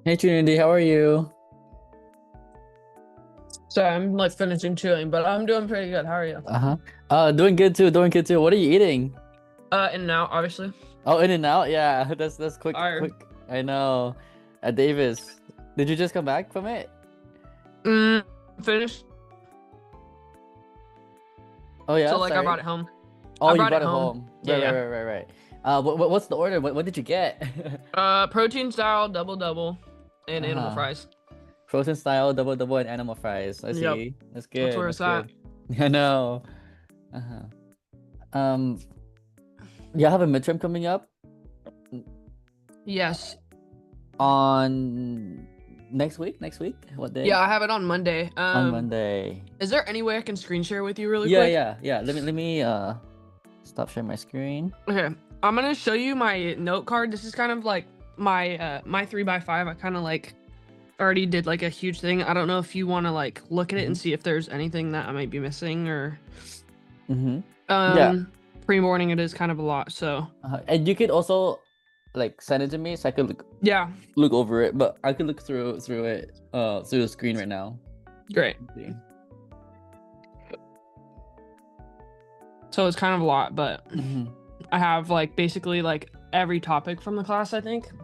Hey Trinity, how are you? So I'm like finishing chewing, but I'm doing pretty good. How are you? Uh-huh. Doing good too, doing good too. What are you eating? In and out, obviously. Oh, In and Out. Yeah, that's quick. Fire. I know. At Davis. Did you just come back from it? Mm, finished. Oh yeah, So like I brought sorry. it home. Oh, I you brought it brought it home. home. Yeah, yeah. Right. What's the order? What did you get? Protein style double double and animal Uh-huh. fries. Frozen style, double double, and animal fries. I Yep. see. That's That's good. where That's it's at. good. I know. Uh-huh. Um, you have a midterm coming up Yes. on next week? Next week? What Yeah, day? I have it on Monday. On Monday. Is there any way I can screen share with you really Yeah, quick? yeah, yeah. Let me stop sharing my screen. Okay. I'm gonna show you my note card. This is kind of like my 3x5. I kind of like already did like a huge thing. I don't know if you want to like look at it Mm-hmm. and see if there's anything that I might be missing or Mm-hmm. Yeah. um pre-morning it is kind of a lot. So, And you could also like send it to me so I could yeah, look over it, but I could look through it through the screen right now. great. See. So it's kind of a lot, but Mm-hmm. I have like basically like every topic from the class, I think, or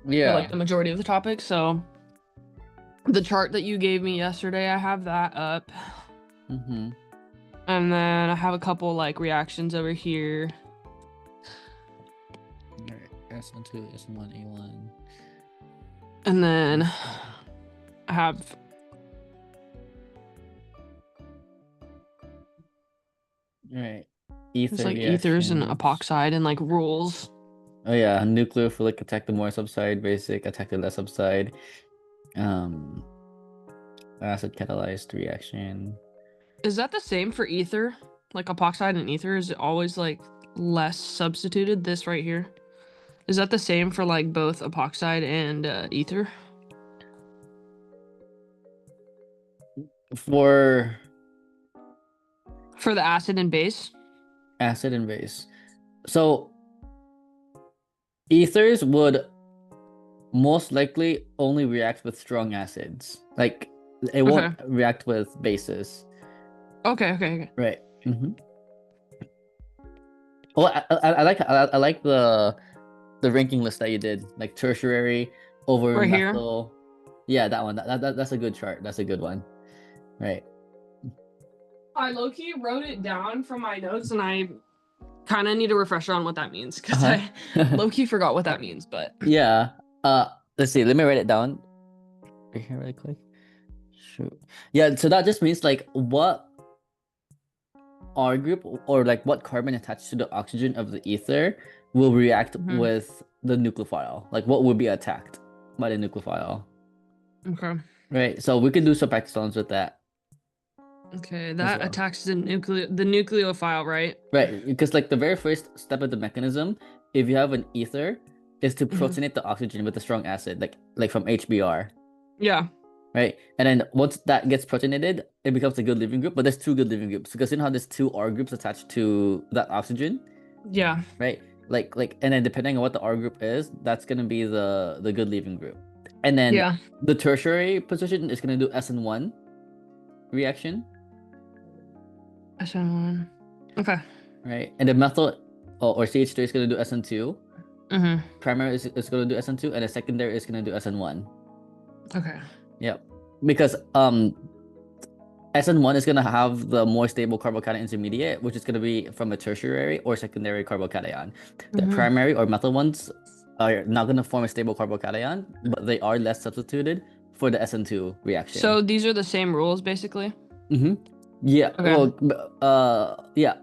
like Yeah. the majority of the topics. So, the chart that you gave me yesterday, I have that up. Mm-hmm. And then I have a couple like reactions over here. All right. S12, S1, A1. And then I have All right. it's Ether like ethers and reactions. epoxide and like rules. Oh yeah, nucleophilic attack the more subside, basic attack the less subside. Um, acid catalyzed reaction. Is that the same for ether? Like epoxide and ether, is it always like less substituted? This right here. Is that the same for like both epoxide and ether? For For the acid and base? acid and base. So ethers would most likely only react with strong acids. Like it won't Okay. react with bases. Okay. Right. Well, I like the ranking list that you did, like tertiary over Right here. methyl. Yeah, that one. That's a good chart. That's a good one. Right. I low-key wrote it down from my notes and I kind of need a refresher on what that means because Uh-huh. I low-key forgot what that means, but Yeah. Let's see. Let me write it down right here really quick. Shoot. Yeah, so that just means like what R group or like what carbon attached to the oxygen of the ether will react Mhm. with the nucleophile. Like what will be attacked by the nucleophile. Okay. Right. So we can do some practice with that Okay, as that well. attacks the nucleophile, right? Right. Because like the very first step of the mechanism, if you have an ether, is to Mhm. protonate the oxygen with a strong acid, like from HBr. Yeah. Right? And then once that gets protonated, it becomes a good living group. But there's two good living groups because you know how there's two R groups attached to that oxygen, Yeah. right? And then depending on what the R group is, that's gonna be the good living group. And then Yeah. the tertiary position is gonna do SN1 reaction, SN1. Okay. right? And the methyl or CH3 is gonna do SN2. Mhm. Primary is gonna do SN2, and the secondary is gonna do SN1. Okay. Yep. Because SN1 is going to have the more stable carbocation intermediate, which is going to be from a tertiary or secondary carbocation. The Mhm. primary or methyl ones are not going to form a stable carbocation, but they are less substituted for the SN2 reaction. So these are the same rules basically? Mm-hmm. Yeah. Okay. Well, yeah.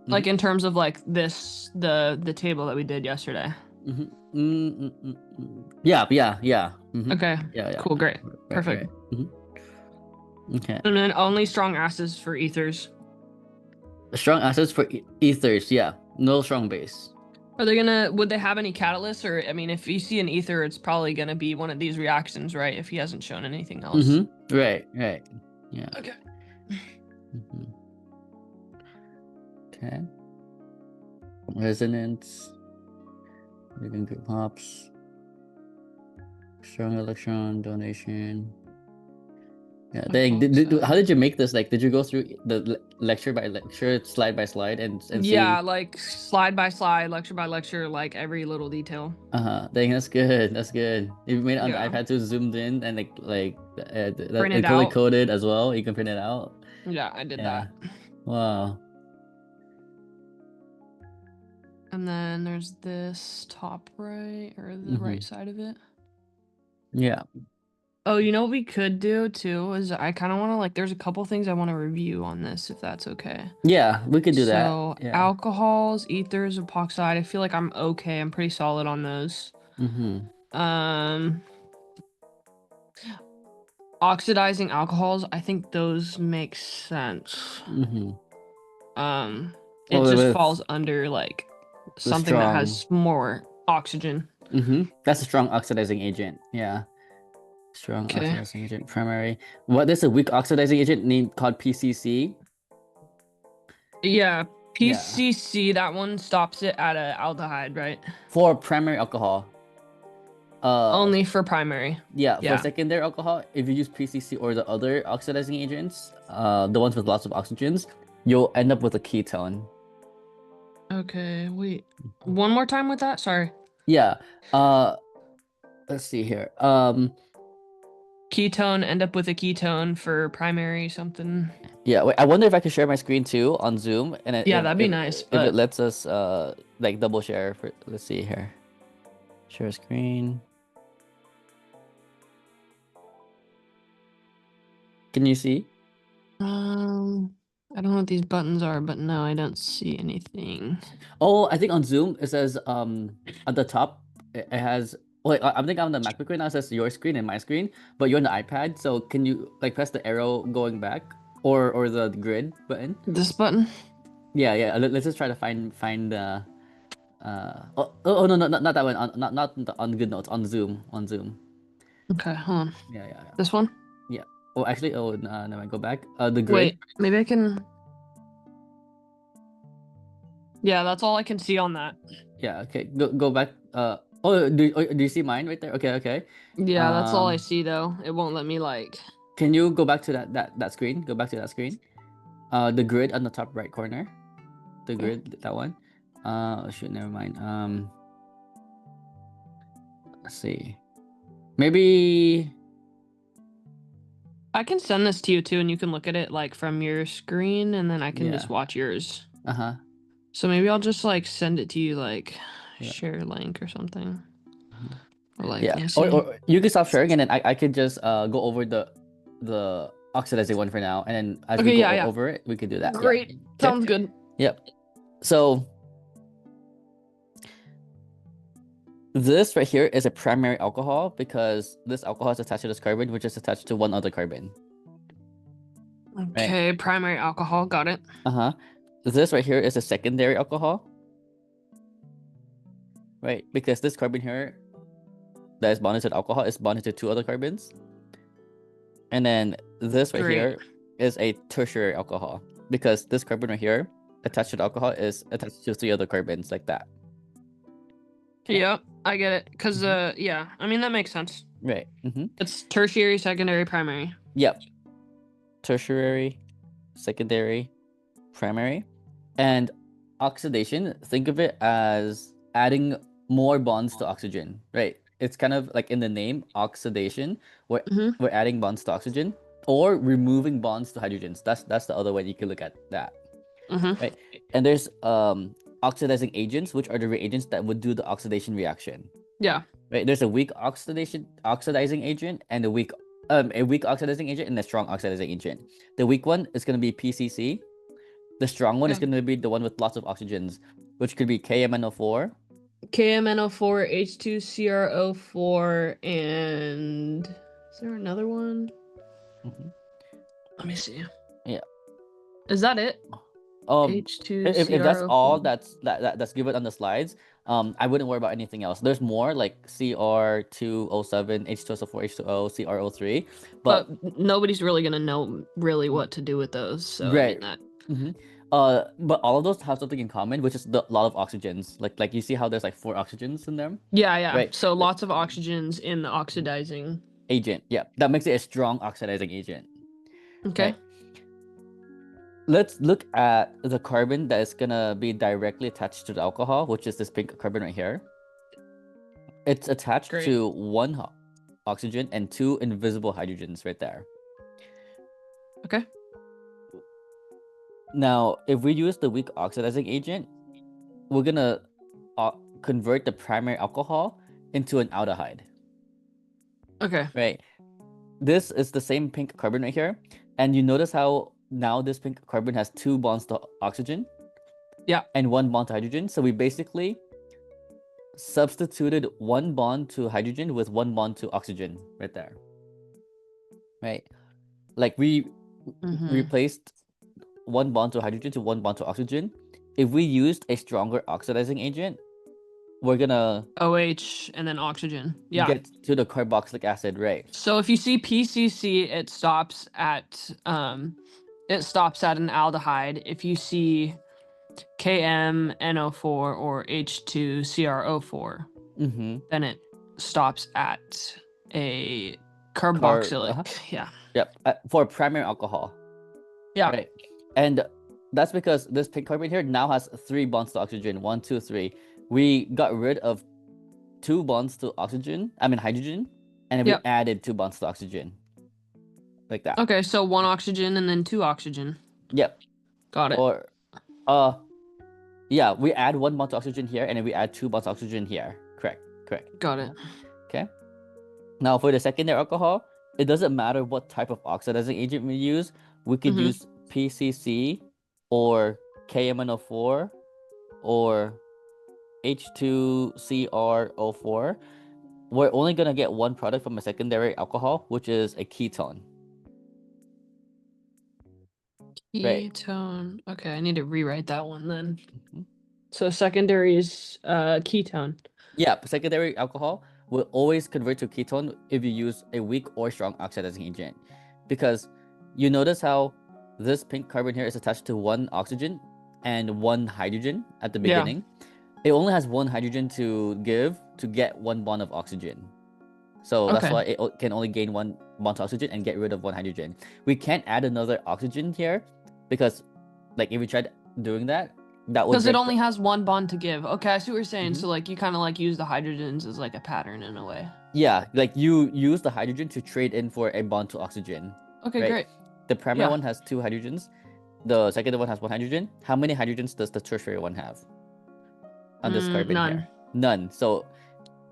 Like Mm-hmm. in terms of like this the table that we did yesterday. Mm-hmm. Yeah. Mm-hmm. Okay. Yeah. Cool, great. Perfect. Right. Mm-hmm. Okay. And then only strong acids for ethers. Strong acids for ethers. Yeah. No strong base. Are they gonna would they have any catalysts or I mean if you see an ether it's probably gonna be one of these reactions, right? If he hasn't shown anything else. Mm-hmm. Right. Yeah. Okay. Mm-hmm. Okay. Resonance, living group hops. Strong electron donation. Yeah. How Oxide. did you make this? Like, did you go through the lecture by lecture, slide by slide, and Yeah, see? like slide by slide, lecture by lecture, like every little detail. Dang, that's good. That's good. You made it on the Yeah. iPad too, zoomed in, and Print it color out. coded as well. You can print it out. Yeah, I did Yeah. that. Wow. And then there's this top right or the Mm-hmm. right side of it. Yeah. Oh, you know what we could do too is I kind of want to like there's a couple things I want to review on this if that's okay. Yeah, we could do that. So, Yeah. alcohols, ethers, epoxide, I feel like I'm okay. I'm pretty solid on those. Mm-hmm. Um Oxidizing alcohols, I think those make sense. Mm-hmm. It Well, just with falls under like the something that strong. has more oxygen. Mm-hmm. That's a strong oxidizing agent. Yeah. Strong Okay. oxidizing agent, primary. What is a weak oxidizing agent named called PCC? Yeah, Yeah. PCC, that one stops it at a aldehyde, right? For primary alcohol. Uh, Only for primary. yeah, for Yeah. secondary alcohol, if you use PCC or the other oxidizing agents, the ones with lots of oxygens, you'll end up with a ketone. Okay, wait. One more time with that? Sorry. Yeah. Let's see here. Ketone, end up with a ketone for primary something. Yeah. Wait, I wonder if I could share my screen too on Zoom, and then Yeah, that'd be nice, if it but lets us like double share for. Let's see here. Share screen. Can you see? I don't know what these buttons are, but no, I don't see anything. Oh, I think on Zoom it says at the top it has. Wait, I'm thinking on the MacBook right now it says your screen and my screen, but you're on the iPad. So can you like press the arrow going back or the grid button? This button? Yeah, yeah. Let's just try to find the oh no, not that one. On Good Notes, on Zoom, on Zoom. Okay, hold on. Yeah, yeah, yeah. This one? Yeah. Oh, actually, never mind. Go back. The grid. Wait, maybe I can. Yeah, that's all I can see on that. Yeah. Okay. Go back. Oh, do you see mine right there? Okay, okay. Yeah, that's all I Um, see though. It won't let me like. can you go back to that screen? Go back to that screen. The grid on the top right corner. The Okay. grid, that one. Shoot, never mind. Let's see. Maybe. I can send this to you too, and you can look at it like from your screen, and then I can just Yeah. watch yours. Uh-huh. So maybe I'll just like send it to you, like Yeah. share link or something. Mhm. Or like, Yeah. yeah, see? Or you can stop sharing, and then I could just go over the oxidizing one for now, and then as we Okay, go yeah, yeah. over it, we could do that. Yeah. Great. Okay. Sounds good. Yep. So this right here is a primary alcohol because this alcohol is attached to this carbon, which is attached to one other carbon. Right. Okay, primary alcohol, got it. Uh-huh. This right here is a secondary alcohol. Right, because this carbon here that is bonded to the alcohol is bonded to two other carbons. And then this right Great. here is a tertiary alcohol because this carbon right here attached to the alcohol is attached to three other carbons like that. Okay. Yep, I get it. Cause yeah, I mean that makes sense. Right. It's tertiary, secondary, primary. Yep. Tertiary, secondary, primary. And oxidation, think of it as adding more bonds to oxygen, right? It's kind of like in the name, oxidation. We're adding bonds to oxygen or removing bonds to hydrogens. That's the other way you can look at that. Right? And there's oxidizing agents, which are the reagents that would do the oxidation reaction. Yeah. Right? There's a weak oxidizing agent and a weak oxidizing agent and a strong oxidizing agent. The weak one is going to be PCC. The strong one is going to be the one with lots of oxygens, which could be KMNO4. KMNO4, H2CrO4, and is there another one? Let me see. Yeah. Is that it? If H2CrO4. that's all that's given on the slides, I wouldn't worry about anything else. There's more like CR2O7, H2SO4, H2O, CrO3, but nobody's really gonna know really what to do with those. So right. I mean that. But all of those have something in common, which is the lot of oxygens. Like you see how there's like 4 oxygens in them, Yeah. right? So lots of oxygens in the oxidizing. Agent, yeah, that makes it a strong oxidizing agent, Okay. right? Let's look at the carbon that is gonna be directly attached to the alcohol, which is this pink carbon right here. It's attached Great. to 1 oxygen and 2 invisible hydrogens right there. Okay. Now, if we use the weak oxidizing agent, we're gonna convert the primary alcohol into an aldehyde, Okay. right? This is the same pink carbon right here. And you notice how now this pink carbon has 2 bonds to oxygen Yeah. and 1 bond to hydrogen. So we basically substituted 1 bond to hydrogen with 1 bond to oxygen right there, right? Like we replaced 1 bond to hydrogen to 1 bond to oxygen. If we used a stronger oxidizing agent, we're gonna OH and then oxygen. Yeah. get to the carboxylic acid, right? So if you see PCC, it stops at an aldehyde. If you see KMNO4 or H2CrO4, then it stops at a carboxylic. Yeah. Yep. For primary alcohol. Yeah. Right. And that's because this pink carbon here now has 3 bonds to oxygen. 1, 2, 3. We got rid of 2 bonds to hydrogen, and then we added 2 bonds to oxygen. Like that. Okay, so 1 oxygen and then 2 oxygen. Yep. Got it. Or yeah, we add 1 bond to oxygen here, and then we add 2 bonds to oxygen here. Correct. Got it. Okay. Now for the secondary alcohol, it doesn't matter what type of oxidizing agent we use. We could use PCC or KMNO4 or H2CrO4. We're only gonna get one product from a secondary alcohol, which is a ketone. Ketone. Right. Okay, I need to rewrite that one then. So secondary is ketone. Yeah, secondary alcohol will always convert to ketone if you use a weak or strong oxidizing agent. Because you notice how this pink carbon here is attached to 1 oxygen and 1 hydrogen at the beginning. It only has 1 hydrogen to give to get 1 bond of oxygen. So that's why it can only gain 1 bond to oxygen and get rid of 1 hydrogen. We can't add another oxygen here because, like, if we tried doing that, that would, because it only has 1 bond to give. Okay, I see what you're saying. So like you kind of like use the hydrogens as like a pattern in a way. Yeah, like you use the hydrogen to trade in for a bond to oxygen. Okay, right? Great. The primary one has 2 hydrogens. The secondary one has 1 hydrogen. How many hydrogens does the tertiary one have on this carbon here? None. So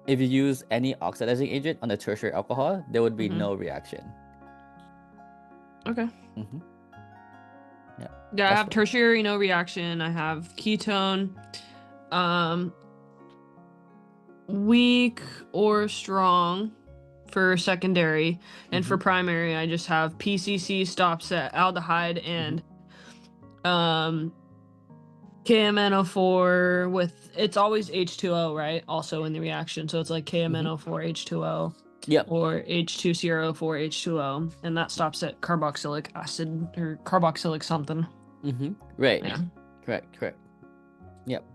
if you use any oxidizing agent on the tertiary alcohol, there would be no reaction. Okay. Yeah, I have tertiary, no reaction. I have ketone, weak or strong for secondary, and for primary, I just have PCC stops at aldehyde and KMNO4 with, it's always H2O, right? Also in the reaction, so it's like KMNO4 H2O. Yep. Or H2CrO4 H2O, and that stops at carboxylic acid or carboxylic something. Right. Yeah. Correct. Yep.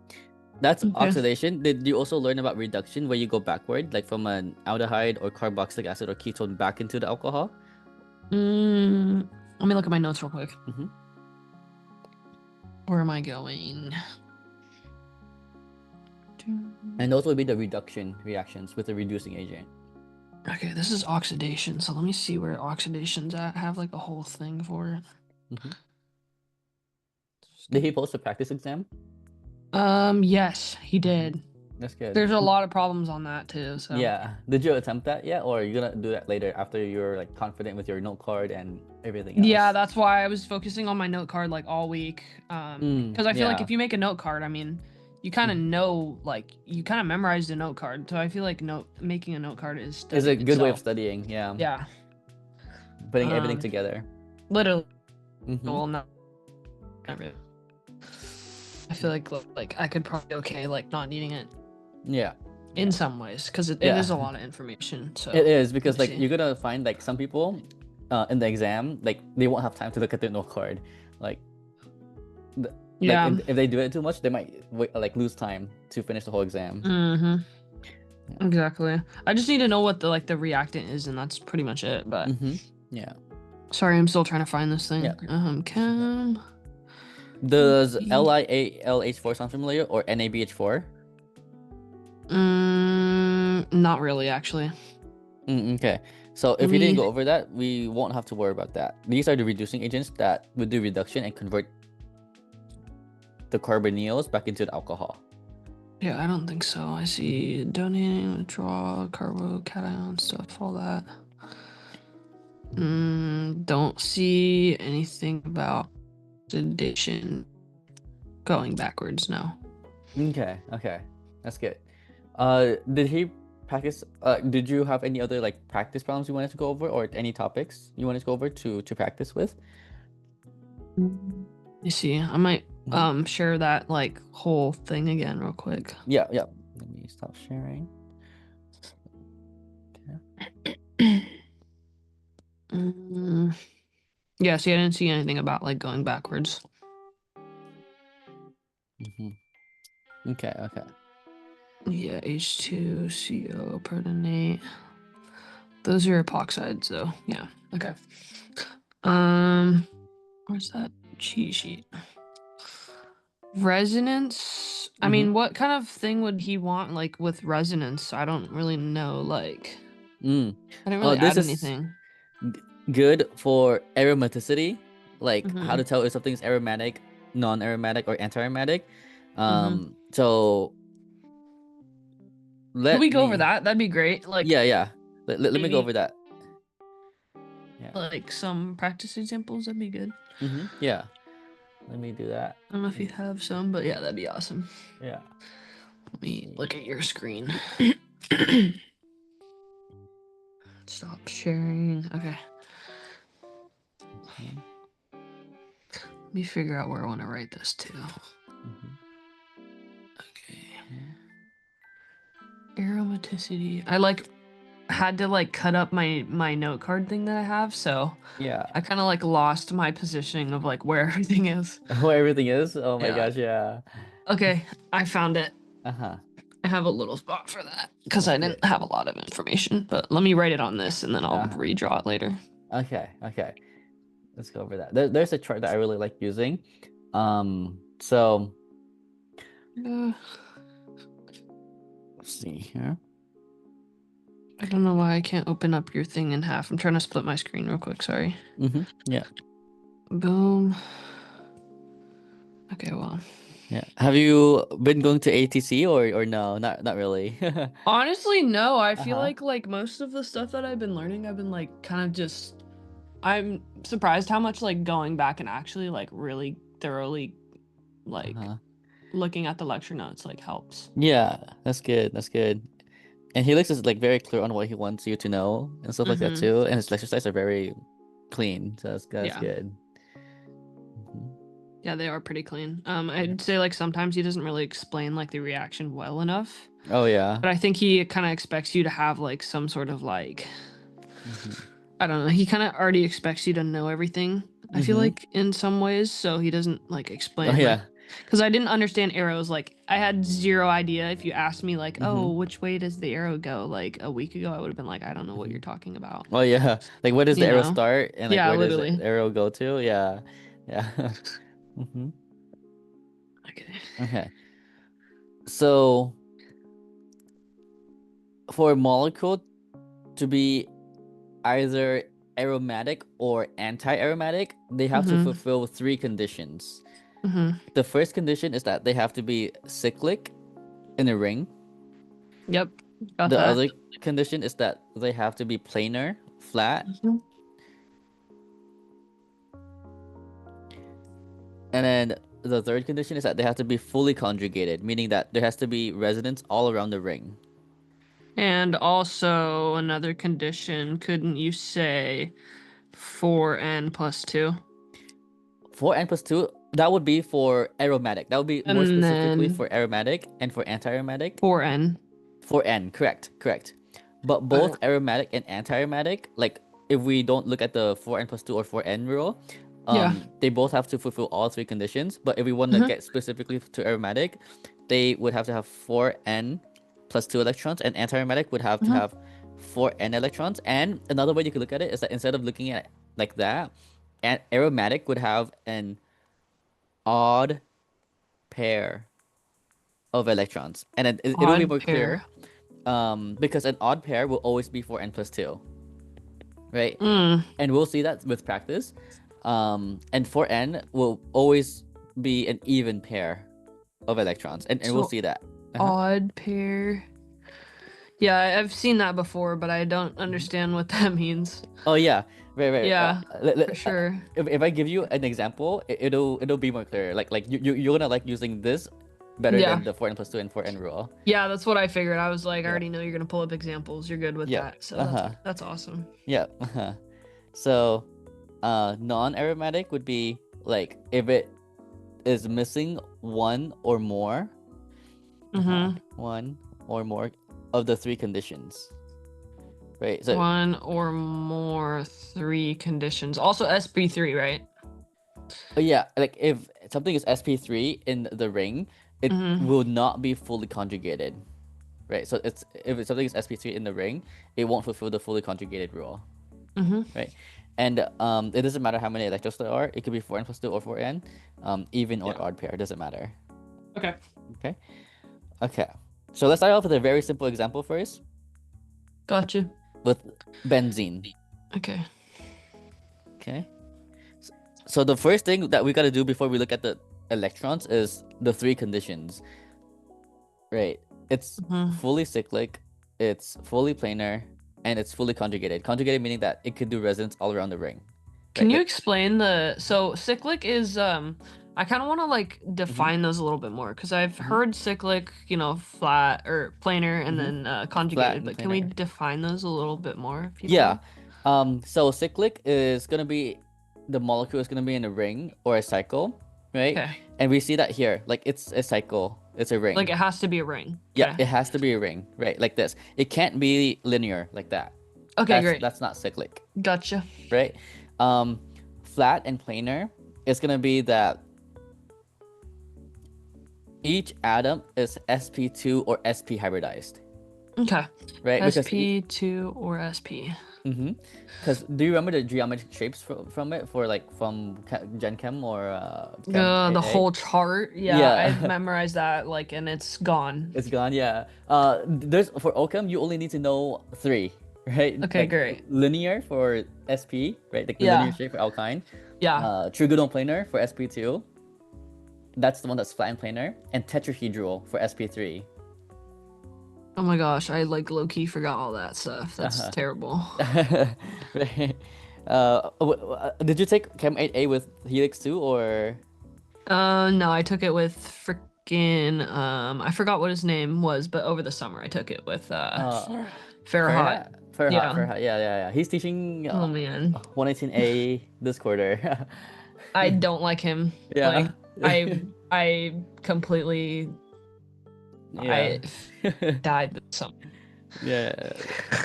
That's oxidation. Did you also learn about reduction where you go backward, like from an aldehyde or carboxylic acid or ketone back into the alcohol? Let me look at my notes real quick. Where am I going? And those would be the reduction reactions with the reducing agent. Okay, this is oxidation. So let me see where oxidation's at. I have like a whole thing for it. Did he post a practice exam? Yes, he did. That's good. There's a lot of problems on that too. So yeah, did you attempt that yet, or are you gonna do that later after you're like confident with your note card and everything else? Yeah, that's why I was focusing on my note card like all week. Because I feel like if you make a note card, I mean, you kind of know, like you kind of memorize the note card. So I feel like making a note card is a good way of studying. Yeah. Putting everything together. Literally. Well, no. Not really. I feel like I could probably like not needing it. Yeah. In some ways, because it is a lot of information. So it is, because like you're gonna find like some people in the exam, like they won't have time to look at their note card. Like Like Yeah. if they do it too much, they might like lose time to finish the whole exam. Mm-hmm. Yeah. Exactly. I just need to know what the reactant is, and that's pretty much it. But Yeah. sorry, I'm still trying to find this thing. Yeah. Chem. Does LiAlH4 sound familiar or NaBH4? Not really, actually. Okay. So Let if you didn't me. go over that, we won't have to worry about that. These are the reducing agents that would do reduction and convert the carbonyls back into the alcohol. Yeah, I don't think so. I see donating, withdrawal, carbocation stuff, all that. Don't see anything about oxidation going backwards. No. Okay. That's good. Did he practice? Did you have any other like practice problems you wanted to go over, or any topics you wanted to go over to practice with? You see, I might share that like whole thing again real quick. Yeah. Let me stop sharing. Yeah, see, I didn't see anything about like going backwards. Okay. Yeah, H2CO pertonate. Those are epoxides, though. Yeah. Okay. Where's that cheat sheet? Resonance. I mean, what kind of thing would he want like with resonance? I don't really know. Like, I didn't really This add is anything. good for aromaticity, like how Mm-hmm. to tell if something's aromatic, non-aromatic, or anti-aromatic. Mm-hmm. So Could let we go over me, that? That'd be great. Like, yeah. Let me go maybe over that. Yeah. like some practice examples. That'd be good. Yeah. Let me do that. I don't know if you have some, but yeah, that'd be awesome. Yeah. Let me look at your screen. Stop sharing. Okay. Let me figure out where I want to write this to. Okay. Aromaticity. I like had to like cut up my note card thing that I have, so Yeah. I kind of like lost my positioning of like where everything is. Where everything is? Oh my Yeah. gosh, yeah. Okay, I found it. Uh-huh. I have a little spot for that because That's I didn't good. have a lot of information, but let me write it on this and then I'll Uh-huh. redraw it later. Okay. Let's go over that. There's a chart that I really like using. So Uh, let's see here. I don't know why I can't open up your thing in half. I'm trying to split my screen real quick. Sorry. Yeah. Boom. Okay, well. Yeah. Have you been going to ATC or no? Not really. Honestly, no. I feel Uh-huh. like most of the stuff that I've been learning, I've been like kind of just I'm surprised how much like going back and actually like really thoroughly like Uh-huh. looking at the lecture notes like helps. Yeah, that's good. That's good. And Helix is like very clear on what he wants you to know and stuff like that Mm-hmm. too. And his lecture slides are very clean. So that's Yeah. good. Yeah, they are pretty clean. Yeah. I'd say like sometimes he doesn't really explain like the reaction well enough. Oh yeah. But I think he kind of expects you to have like some sort of like Mm-hmm. I don't know. He kind of already expects you to know everything. I feel Mm-hmm. like in some ways, so he doesn't like Oh explain like yeah. because I didn't understand arrows. Like I had zero idea. If you asked me like, Mm-hmm. oh, which way does the arrow go? Like a week ago, I would have been like, I don't know what Mm-hmm. you're talking about. Oh yeah. Like where does the You arrow know? start and like Yeah, where does the literally. arrow go to? Yeah. Yeah. Mm-hmm. Okay. Okay. So for a molecule to be either aromatic or anti-aromatic, they have to Mm-hmm. fulfill three conditions. Mm-hmm. The first condition is that they have to be cyclic in a ring. Yep. Got The that. other condition is that they have to be planar, flat. Mhm. And then the third condition is that they have to be fully conjugated, meaning that there has to be resonance all around the ring. And also another condition, couldn't you say 4n plus 2? 4n+2, that would be for aromatic. That would be more And specifically then for aromatic and for anti-aromatic. 4n. 4n, correct. But both Okay. aromatic and anti-aromatic, like if we don't look at the 4n+2 or 4n rule, Yeah. They both have to fulfill all three conditions. But if we want to Mhm. get specifically to aromatic, they would have to have 4n plus 2 electrons, and anti-aromatic would have to Mhm. have 4n electrons. And another way you could look at it is that instead of looking at it like that, aromatic would have an odd pair of electrons, and it'll be Odd more clear, pair. because an odd pair will always be 4n plus 2, right? Mm. And we'll see that with practice. And 4n will always be an even pair of electrons, and we'll So see that. odd pair. Yeah, I've seen that before, but I don't Mhm. understand what that means. Oh yeah, right. Yeah, for sure. If I give you an example, it'll be more clear. Like you're gonna like using this better Yeah. than the 4n plus 2 and 4n rule. Yeah, that's what I figured. I was like, I Yeah. already know you're gonna pull up examples. You're good with Yep. that. So Uh-huh. that's awesome. Yeah. Uh-huh. So, non-aromatic would be like if it is missing one or more, Mm-hmm. one or more of the three conditions, right? So, One or more three conditions. Also SP3, right? yeah, like if something is sp3 in the ring, it Mm-hmm. will not be fully conjugated, right? So it's if something is sp3 in the ring, it won't fulfill the fully conjugated rule, Mm-hmm. right? And it doesn't matter how many electrons there are. It could be 4n plus 2 or 4n, even or Yeah. odd pair. It doesn't matter. Okay. Okay. Okay. So let's start off with a very simple example first Gotcha. with benzene. Okay. Okay. So the first thing that we got to do before we look at the electrons is the three conditions. Right. It's Mm-hmm. fully cyclic, it's fully planar, and it's fully conjugated. Conjugated meaning that it could do resonance all around the ring. Can Right. you Like, explain so cyclic is I kind of want to like define those a little bit more because I've heard cyclic, flat or planar and then flat conjugated, and but can we planar. define those a little bit more if you Yeah. could? So cyclic is gonna be the molecule is gonna be in a ring or a cycle, right? Okay. And we see that here, like it's a cycle, it's a ring. Like it has to be a ring. Yeah, Okay. it has to be a ring, right? Like this. It can't be linear like that. Okay, great. That's not cyclic, Gotcha. right? Um, Flat and planar is gonna be that each atom is sp2 or sp hybridized, Okay. right? SP2 or SP. Because do you remember the geometric shapes from it for like from Gen Chem or Chem The AA? whole chart. Yeah, I've Yeah, memorized that like and it's gone. it's gone. Yeah. There's for OChem you only need to know three, right? Okay, Like great. linear for SP, right? Like the linear Yeah. shape for alkyne. Yeah. Trigonal planar for sp2. That's the one that's flat and planar, and tetrahedral for sp3. Oh my gosh, I like low key forgot all that stuff. That's terrible. Right. Did you take Chem 8A with Helix too, or? No, I took it with freaking I forgot what his name was, but over the summer I took it with Farhat. Yeah. Farhat. Yeah. He's teaching Oh man. 118A this quarter. I don't like him. Yeah. Like I completely Yeah. I died this summer. Yeah.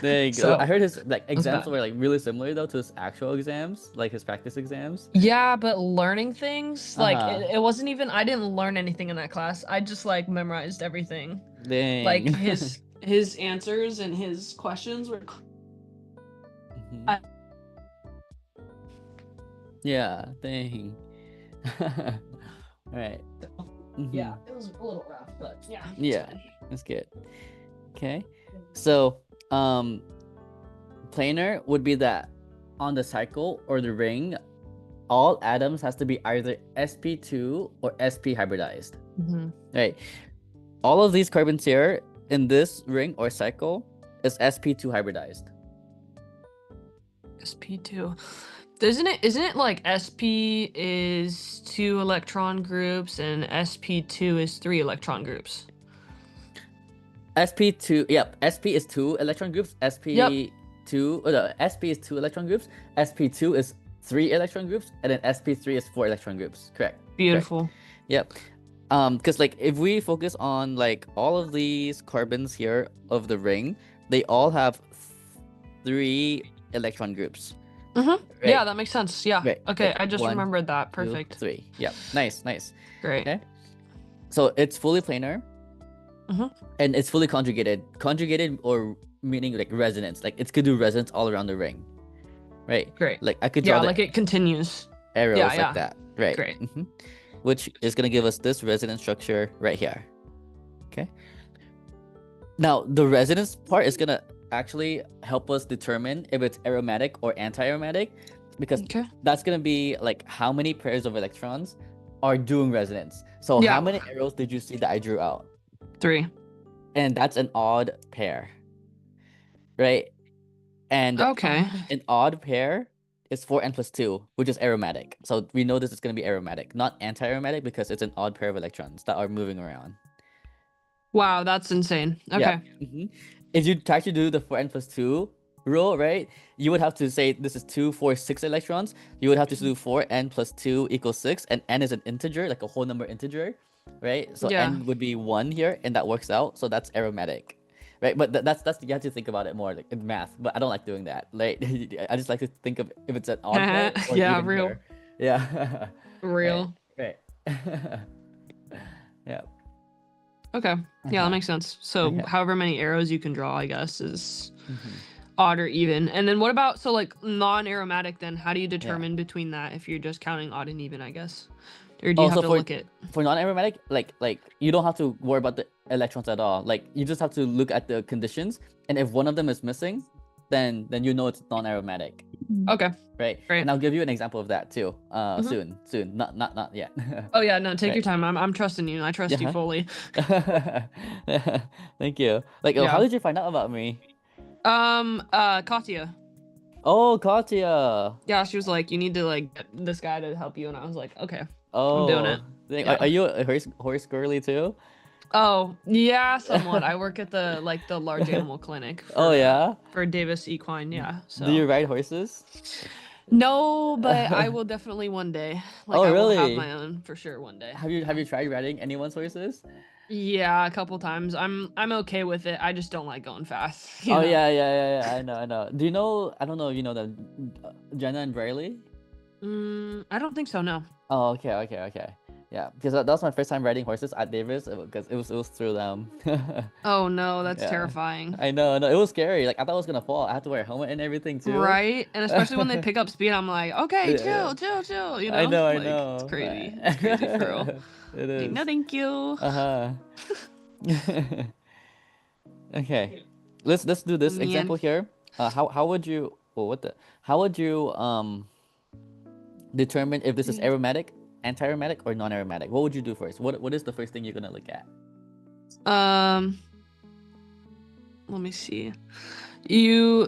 There you go. So I heard his like was exams bad. were like really similar though to his actual exams, like his practice exams. Yeah, but learning things like Uh-huh. it wasn't even I didn't learn anything in that class. I just like memorized everything. Like Dang. his answers and his questions were Mhm. Yeah, dang. Right. yeah, it was a little rough, but yeah. Yeah, that's good. Okay. So, planar would be that on the cycle or the ring, all atoms has to be either sp2 or sp hybridized. Right. All of these carbons here in this ring or cycle is sp2 hybridized. SP2. Isn't it like SP is 2 electron groups and SP2 is 3 electron groups? sp2, yep, sp is 2 electron groups, Yep. sp is 2 electron groups, sp2 is 3 electron groups, and then sp3 is 4 electron groups. Correct. Beautiful. Yep. Because like if we focus on like all of these carbons here of the ring, they all have 3 electron groups. Mm-hmm. Yeah, Right. that makes sense. Yeah. Right. Okay, Like I just 1, remembered that. 2, Perfect. 3. Yep. Nice, nice. Great. Okay. So it's fully planar Mm-hmm. and it's fully conjugated. Conjugated or meaning like resonance. Like it's gonna do resonance all around the ring. Right. Great. Like I could draw Yeah, the like it continues. Yeah, arrows like yeah. that. Right. Great. Which is gonna give us this resonance structure right here. Okay. Now the resonance part is gonna actually help us determine if it's aromatic or anti-aromatic, because Okay. that's gonna be like how many pairs of electrons are doing resonance. So Yeah. how many arrows did you see that I drew out? 3. And that's an odd pair, right? And Okay. an odd pair is 4n plus 2, which is aromatic. So we know this is gonna be aromatic, not anti-aromatic, because it's an odd pair of electrons that are moving around. Wow, that's insane. Yeah. Okay. If you try to do the 4n plus 2 rule, right, you would have to say this is 2, 4, 6 electrons. You would have to do 4n plus 2 equals 6, and n is an integer, like a whole number integer, right? So Yeah. n would be 1 here, and that works out. So that's aromatic, right? But that's you have to think about it more like in math. But I don't like doing that. Like I just like to think of if it's an odd pair or Yeah, even real. pair. Yeah. Right. Real. Right. Yeah. Okay. Yeah, that makes sense. So Okay. however many arrows you can draw, I guess, is Mhm. odd or even. And then what about, so like non-aromatic then, how do you determine between that if you're just counting odd and even, I guess? Or do you have Also to for look at non-aromatic, like you don't have to worry about the electrons at all. Like you just have to look at the conditions, and if one of them is missing, then you know it's non-aromatic, Okay. right? Great. And I'll give you an example of that too. Mhm. Soon, not yet. Oh yeah, no, take your Right. time. I'm trusting you. I trust you Yeah. fully. Thank you. Like, oh, how Yeah. did you find out about me? Katya. Oh, Katya. Yeah, she was like, you need to like get this guy to help you, and I was like, okay, I'm doing it. Oh, Yeah. are you a horse girly too? Oh, yeah, somewhat. I work at the large animal clinic Oh yeah. for Davis Equine, yeah. Do So you ride horses? no, but I will definitely one day. Like Oh, I will have really? my own for sure one day. Have Yeah. you tried riding anyone's horses? Yeah, a couple times. I'm okay with it. I just don't like going fast, you Oh know. yeah. I know, I know. Do you know? I don't know if you know the Jenna and Briley. I don't think so, no. Oh, okay. Yeah, because that was my first time riding horses at Davis, because it was through them. Oh no, that's Yeah, terrifying. I know, no, it was scary. Like I thought I was gonna fall. I had to wear a helmet and everything too. Right? And especially when they pick up speed, I'm like, okay, Yeah, chill, you I know? know, I Like, it's know. crazy. It's crazy for real. It Like, no, is. thank you. Uh-huh. Okay, let's do this Man. example here. How would you? Oh, what the? How would you determine if this is aromatic, anti-aromatic, or non-aromatic? What would you do first? What is the first thing you're gonna look at? Um, let me see.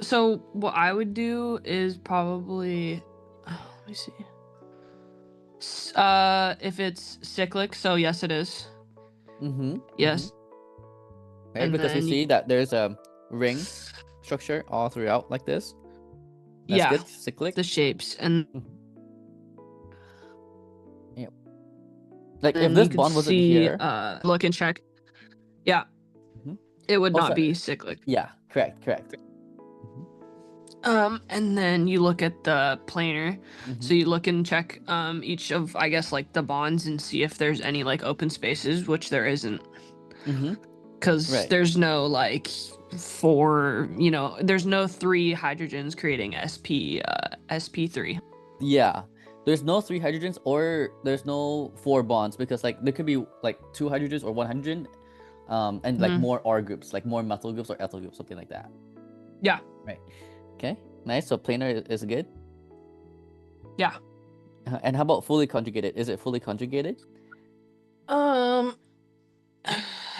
So what I would do is probably, let me see. If it's cyclic, so yes, it is. Mm-hmm. Yes. Right, And because we then see that there's a ring structure all throughout like this. That's yeah, good. Cyclic. the shapes, and Mhm. Yeah. Like if then this you could bond wasn't see, here. look and check. Yeah, Mhm. it would Oh, not sorry. be cyclic. Yeah, correct. Mhm. And then you look at the planar. So Mhm. you look and check each of, I guess, like the bonds and see if there's any like open spaces, which there isn't. Mhm. Because Right. there's no like there's no 3 hydrogens creating sp3. Yeah. There's no 3 hydrogens or there's no 4 bonds, because like there could be like 2 hydrogens or 1 hydrogen, and like Mhm. more R groups, like more methyl groups or ethyl groups, something like that. Yeah. Right. Okay. Nice. So planar is good. Yeah. And how about fully conjugated? Is it fully conjugated? Um,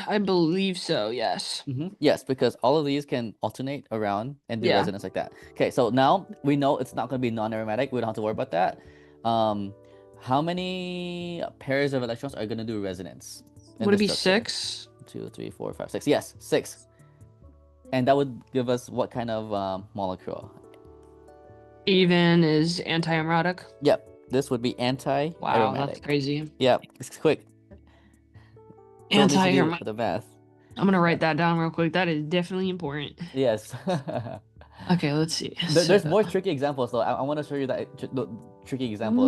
I believe so. Yes. Yes, because all of these can alternate around and do Yeah. resonance like that. Okay, so now we know it's not going to be non-aromatic. We don't have to worry about that. Um, how many pairs of electrons are going to do resonance in Would it this be structure? 6? 2, 3, 4, 5, 6. Yes, 6. And that would give us what kind of molecule? Even is anti-erotic. Yep, this would be Wow, that's anti-aromatic. crazy. Yep, it's quick. Don't need to do Anti-erotic. the math. I'm gonna Yeah. write that down real quick. That is definitely important. Yes. Okay, let's see. There's So more tricky examples though. I want to show you that the tricky examples.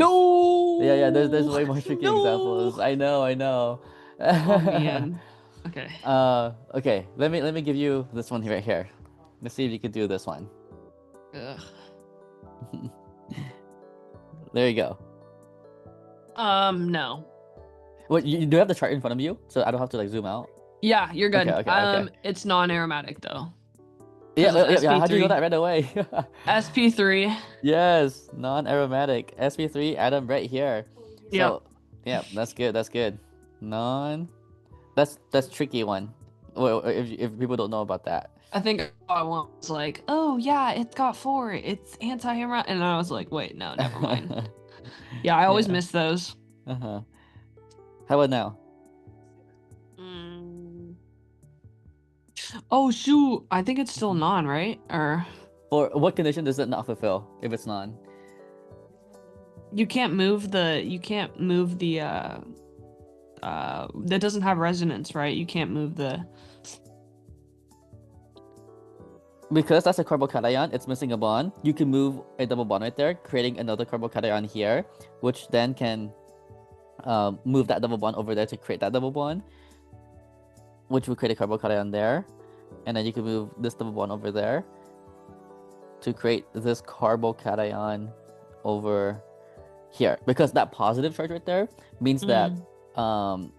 Yeah, there's no, way more tricky no. examples. I know. Oh man. Okay. Okay. Let me give you this one right here. Let's see if you can do this one. Ugh. There you go. No. What you do have the chart in front of you, so I don't have to like zoom out. Yeah, you're good. Okay. It's non-aromatic though, Yeah, because it's yeah. How do you know sp3. that right away? sp3. Yes, non-aromatic. sp3 atom right here. Yep. So, yeah, that's good. That's good. Non. That's tricky one. Well, if people don't know about that. I think all I want was like, oh yeah, it's got 4. It's anti-aromatic, and I was like, wait, no, never mind. Yeah, I always Yeah. miss those. Uh-huh. How about now? Mm. Oh shoot, I think it's still non, right? Or For what condition does it not fulfill if it's non? you can't move the that doesn't have resonance, right? You can't move the Because that's a carbocation, it's missing a bond. You can move a double bond right there, creating another carbocation here, which then can move that double bond over there to create that double bond, which will create a carbocation there. And then you can move this double bond over there to create this carbocation over here. Because that positive charge right there means that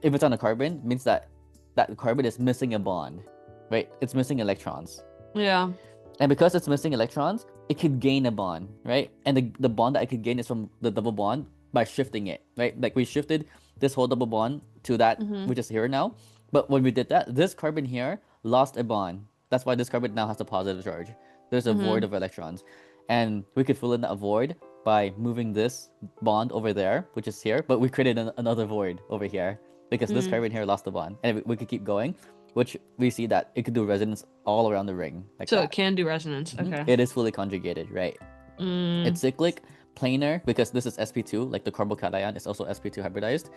if it's on a carbon, means that that carbon is missing a bond, right? It's missing electrons. yeah. And because it's missing electrons, it could gain a bond, right? And the bond that it could gain is from the double bond by shifting it, right? Like we shifted this whole double bond to that, which is here now. But when we did that, this carbon here lost a bond. That's why this carbon now has a positive charge. There's a void of electrons. And we could fill in that void by moving this bond over there, which is here. But we created another void over here because this carbon here lost the bond. And we could keep going, which we see that it could do resonance all around the ring. Like So that. it can do resonance. Okay. It is fully conjugated, right? It's cyclic, planar, because this is sp2, like the carbocation is also sp2 hybridized,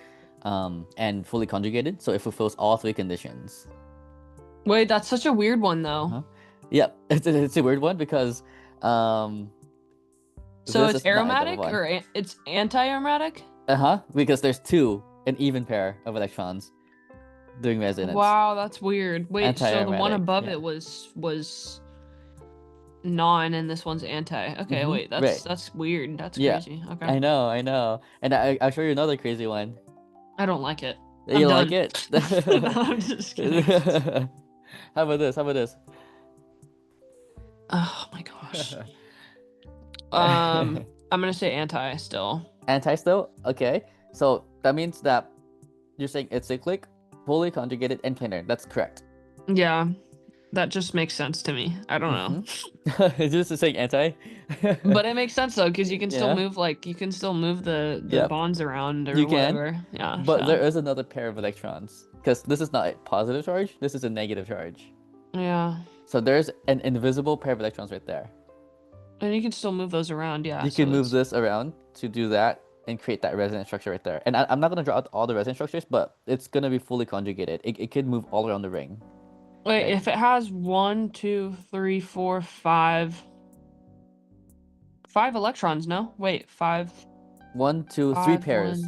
and fully conjugated, so it fulfills all 3 conditions. Wait, that's such a weird one though. Yep, it's a weird one because so it's aromatic or it's anti-aromatic? Because there's 2, an even pair of electrons doing resonance. Wow, that's weird. Wait, so the one above it was non and this one's anti. Okay, wait, that's weird. That's crazy. Okay. I know. And I'll show you another crazy one. I don't like it. You like it? No, I'm just kidding. How about this? Oh my gosh. I'm gonna say anti still. Anti still? Okay. So that means that you're saying it's cyclic, fully conjugated, and planar. That's correct. Yeah. That just makes sense to me. I don't know. It's just saying anti. But it makes sense though, because you can still move the bonds around or whatever. Yeah. But there is another pair of electrons. Because this is not a positive charge, this is a negative charge. Yeah. So there's an invisible pair of electrons right there. And you can still move those around, yeah. You can move this around to do that and create that resonance structure right there. And I'm not going to draw out all the resonance structures, but it's going to be fully conjugated. It could move all around the ring. Wait, if it has 1, 2, 3, 4, 5 electrons, no? Wait, 5. 1, 2, 3 pairs.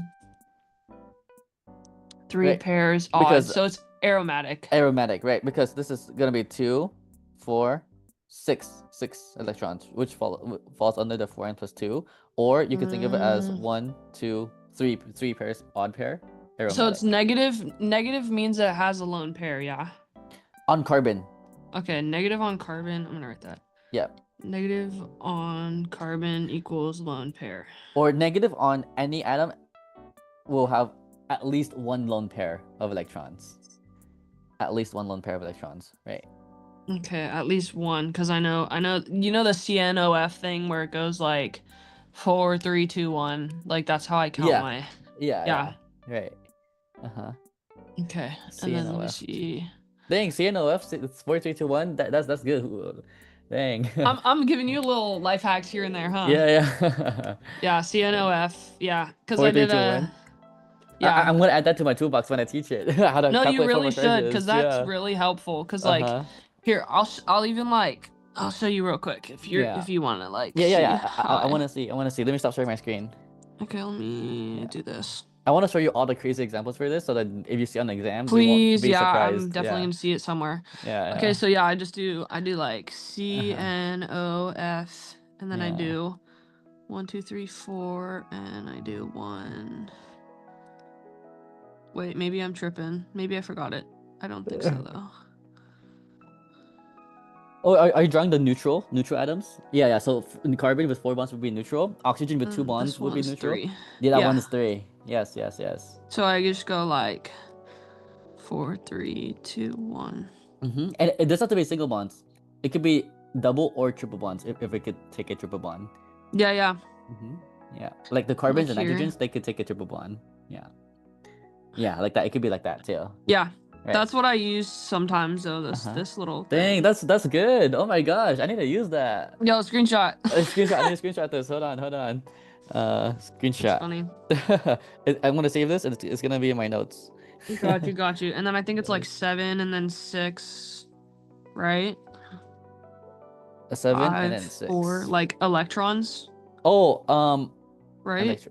3 pairs odd, so it's aromatic. Aromatic, right? Because this is gonna be 2, 4, 6 electrons, which falls under the 4n plus 2. Or you could think of it as 1, 2, 3 pairs, odd pair. Aromatic. So it's negative. Negative means that it has a lone pair, yeah. On carbon. Okay, negative on carbon. I'm gonna write that. Yep. Negative on carbon equals lone pair. Or negative on any atom will have at least 1 lone pair of electrons. At least 1 lone pair of electrons, right? Okay, at least 1, because I know you know the CNOF thing where it goes like 4, 3, 2, 1. Like that's how I count my. Yeah. Right. Okay. CNOF. And then let me see. Dang, CNOF, it's 4, 3, 2, 1. That's good. Dang. I'm giving you little life hacks here and there, huh? Yeah. Yeah, CNOF. Yeah, because 4, I 3, did 2, 1. Yeah. I'm gonna add that to my toolbox when I teach it. How to no, you calculate really formal should, charges. because that's really helpful. Because like, here, I'll even like I'll show you real quick if Yeah. you want to like Yeah, yeah, see yeah. how I want to see. I want to see. Let me stop sharing my screen. Okay, let me Yeah. do this. I want to show you all the crazy examples for this, so that if you see on the exam, you won't Please, be yeah, I'm surprised. definitely Yeah. gonna see it somewhere. Okay, Yeah. so yeah, I do like Yeah. CNOF, and then I Yeah. do 1, 2, 3, 4, and I do 1. Wait, maybe I'm tripping. Maybe I forgot it. I don't think so though. Oh, are you drawing the neutral atoms? Yeah, yeah. So in carbon with 4 bonds would be neutral. Oxygen with 2 bonds This would be one's neutral. 3. Yeah, that one Yeah. is 3. Yes, yes, yes. So I just go like 4, 3, 2, 1. And it doesn't have to be single bonds. It could be double or triple bonds if it could take a triple bond. Yeah, yeah. Yeah, like the Like carbons and here. nitrogens, they could take a triple bond. Yeah. Yeah, like that. It could be like that too. Yeah. Right. That's what I use sometimes though, Uh-huh. this little Dang, thing. that's good. Oh my gosh, I need to use that. Yo, screenshot. Screenshot. I need to screenshot this. Hold on. That's Screenshot. funny. I'm gonna save this, and it's gonna be in my notes. Got you. And then I think it's like 7 and then 6, right? A 7 and 5, then 4, 6. like electrons, Oh, right?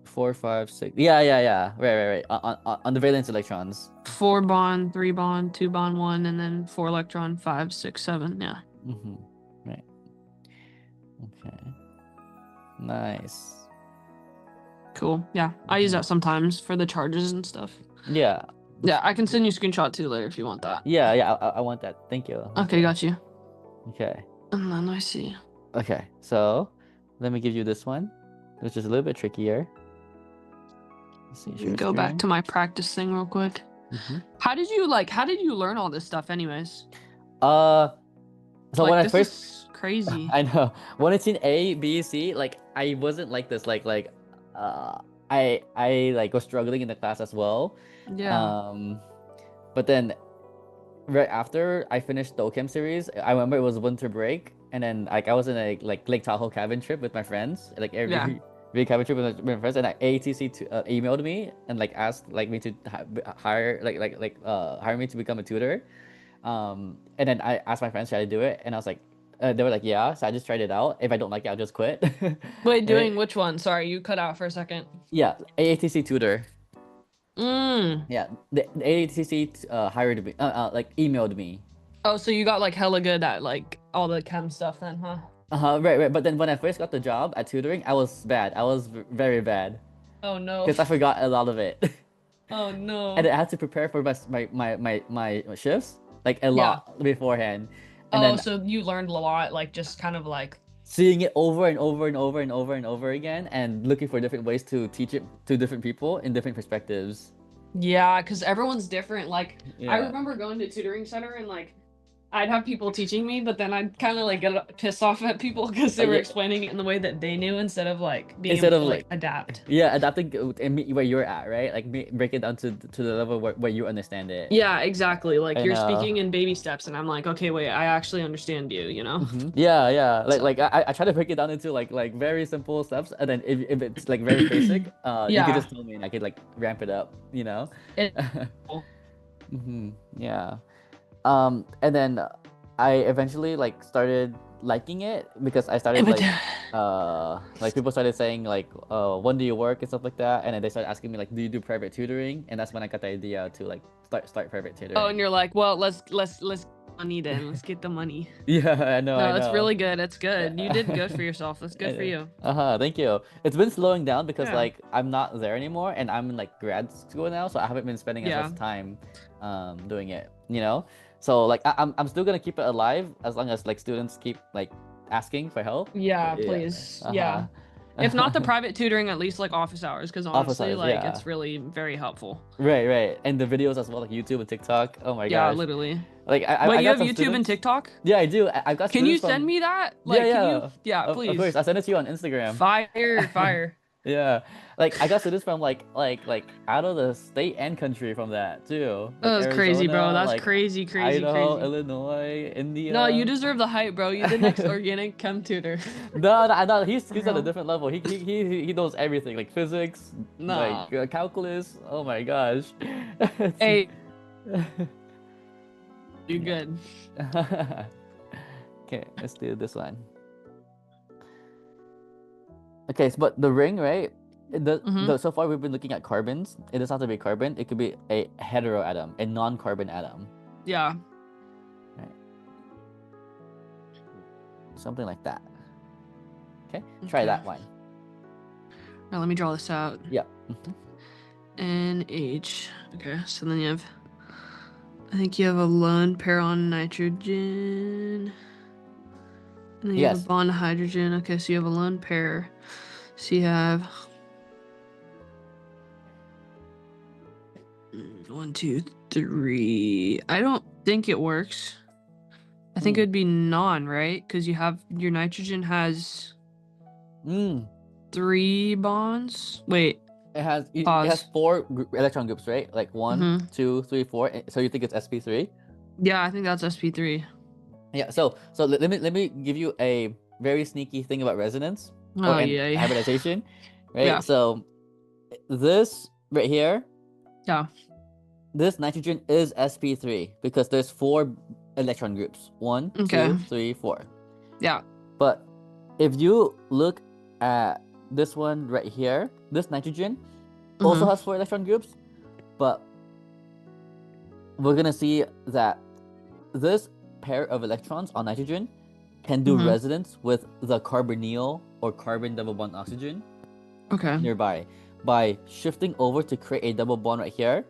4, 5, 6. Yeah. Right. On the valence electrons. 4 bond, 3 bond, 2 bond, 1, and then 4 electron, 5, 6, 7. Yeah. Right. Okay. Nice. Cool. Yeah. I use that sometimes for the charges and stuff. Yeah. Yeah, I can send you a screenshot too later if you want that. Yeah. I want that. Thank you. Okay, got you. Okay. And then I see. Okay. So, let me give you this one, which is a little bit trickier. Let's see. Share Go back screen. to my practice thing real quick. How did you learn all this stuff anyways? So like, when I this first is crazy. I know when it's in A, B, C, like I wasn't like this. I like was struggling in the class as well. Yeah. But then right after I finished the OChem series, I remember it was winter break, and then like I was in a like Lake Tahoe cabin trip with my friends, like every cabin trip with my friends, and AATC emailed me and like asked like me to hire hire me to become a tutor. And then I asked my friends, should I do it? And I was like, they were like, yeah. So I just tried it out. If I don't like it, I'll just quit. Wait, doing which one? Sorry, you cut out for a second. Yeah, AATC tutor. Mm. Yeah, the AATC hired me, like emailed me. Oh, so you got like hella good at like all the chem stuff then, huh? Right. But then when I first got the job at tutoring, I was bad. I was very bad. Oh no. Because I forgot a lot of it. Oh no. And I had to prepare for my shifts like a lot beforehand. And then so you learned a lot, like just kind of like seeing it over and over again, and looking for different ways to teach it to different people in different perspectives. Yeah, because everyone's different. Like Yeah. I remember going to tutoring center and like I'd have people teaching me, but then I'd kind of like get pissed off at people because they were explaining it in the way that they knew instead of like being able to like adapt. Yeah, adapting and meet where you're at, right? Like break it down to the level where you understand it. Yeah, exactly. Like you're speaking in baby steps, and I'm like, okay, wait, I actually understand you. You know? Yeah. Like I try to break it down into like very simple steps, and then if it's like very basic, you could just tell me and I could like ramp it up. You know? Yeah. And then I eventually like started liking it because I started like people started saying like when do you work and stuff like that, and then they started asking me like, do you do private tutoring? And that's when I got the idea to like start private tutoring. Oh, and you're like, well, let's money then. Let's get the money. Yeah, I know. No, it's really good. It's good. You did good for yourself. That's good for you. Thank you. It's been slowing down because like I'm not there anymore, and I'm in like grad school now, so I haven't been spending as much time doing it, you know? So like I'm still gonna keep it alive as long as like students keep like asking for help. Yeah, please. Yeah. If not the private tutoring, at least like office hours, because honestly, like it's really very helpful. Right. And the videos as well, like YouTube and TikTok. Oh my gosh. Yeah, literally. Like Wait, you have YouTube and TikTok? Yeah, I do. I've got. Can you send me that? Like, yeah, please. Of course, I'll send it to you on Instagram. Fire. Yeah, like I got students from like out of the state and country from that too. Like that's crazy, bro. That's like crazy. Idaho, Illinois, India. No, you deserve the hype, bro. You're the next organic chem tutor. No, he's at a different level. He knows everything, like physics, like calculus. Oh my gosh. Hey. You're good. Okay, let's do this one. Okay, but the ring, right? So far we've been looking at carbons. It doesn't have to be carbon. It could be a heteroatom, a non-carbon atom. Yeah. Right. Something like that. Okay, try that one. Now let me draw this out. Yeah. NH. Okay, so then you have, I think you have a lone pair on nitrogen. And then you have a bond of hydrogen. Okay, so you have a lone pair. So you have 1, 2, 3. I don't think it works. I think it would be non, right? Because you have your nitrogen has 3 bonds. Wait. It has Pause. it has 4 electron groups, right? Like 1, 2, 3, 4. So you think it's sp3? Yeah, I think that's sp3. Yeah. So let me give you a very sneaky thing about resonance Yeah. hybridization, right? Yeah. So this right here. Yeah. This nitrogen is sp3 because there's 4 electron groups. 1, 2, 3, 4. Yeah. But if you look at this one right here, this nitrogen also has 4 electron groups, but we're gonna see that this pair of electrons on nitrogen can do resonance with the carbonyl or carbon double bond oxygen nearby by shifting over to create a double bond right here,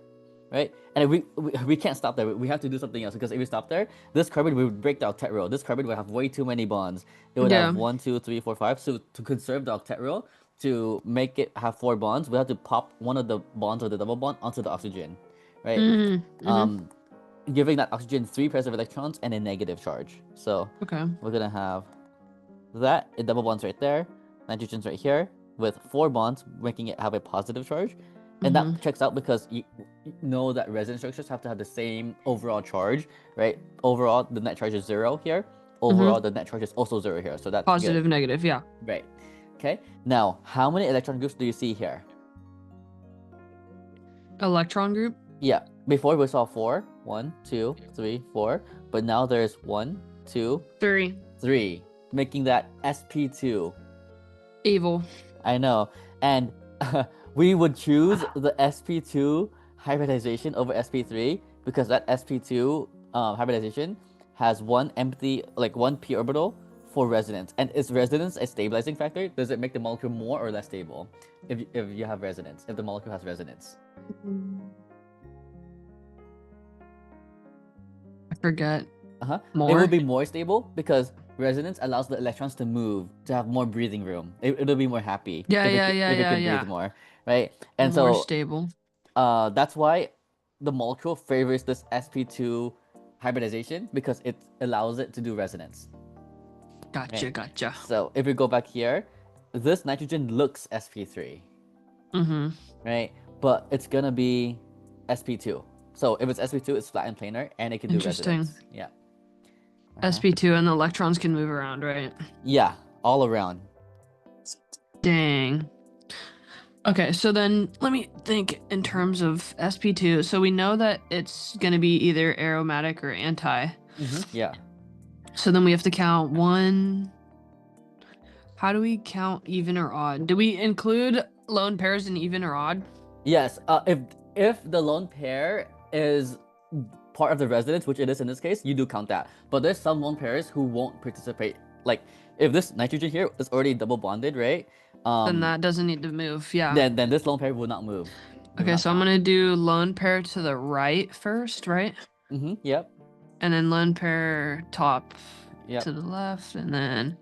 right? And we can't stop there. We have to do something else, because if we stop there, this carbon would break the octet row. This carbon would have way too many bonds. It would have 1, 2, 3, 4, 5. So to conserve the octet row, to make it have 4 bonds, we have to pop one of the bonds of the double bond onto the oxygen, right? Giving that oxygen 3 pairs of electrons and a negative charge. So we're gonna have that, it double bonds right there, nitrogen's right here with 4 bonds, making it have a positive charge. And that checks out because you know that resonance structures have to have the same overall charge, right? Overall, the net charge is 0 here. Overall, the net charge is also 0 here. So that's positive, good. negative, yeah. Right. Okay. Now, how many electron groups do you see here? Electron group? Yeah. Before we saw 4. 1, 2, 3, 4. But now there's 1, 2, 3, making that sp2. Evil. I know. And we would choose the sp2 hybridization over sp3 because that sp2 hybridization has one empty, like 1 p orbital for resonance. And is resonance a stabilizing factor? Does it make the molecule more or less stable if you have resonance, if the molecule has resonance? I forget. It would be more stable because resonance allows the electrons to move, to have more breathing room. It'll be more happy. If it can breathe more, right? And more so stable. That's why the molecule favors this sp2 hybridization, because it allows it to do resonance. Gotcha. So if we go back here, this nitrogen looks sp3. Right? But it's gonna be sp2. So if it's sp2, it's flat and planar, and it can do resonance. Yeah. sp2, and the electrons can move around, right? Yeah, all around. Dang. Okay, so then let me think in terms of sp2. So we know that it's going to be either aromatic or anti. Yeah. So then we have to count 1. How do we count even or odd? Do we include lone pairs in even or odd? Yes. If the lone pair is part of the resonance, which it is in this case, you do count that. But there's some lone pairs who won't participate. Like if this nitrogen here is already double bonded, right? Then that doesn't need to move. Yeah. Then this lone pair will not move. Okay, so I'm gonna do lone pair to the right first, right? Yep. And then lone pair top to the left, and then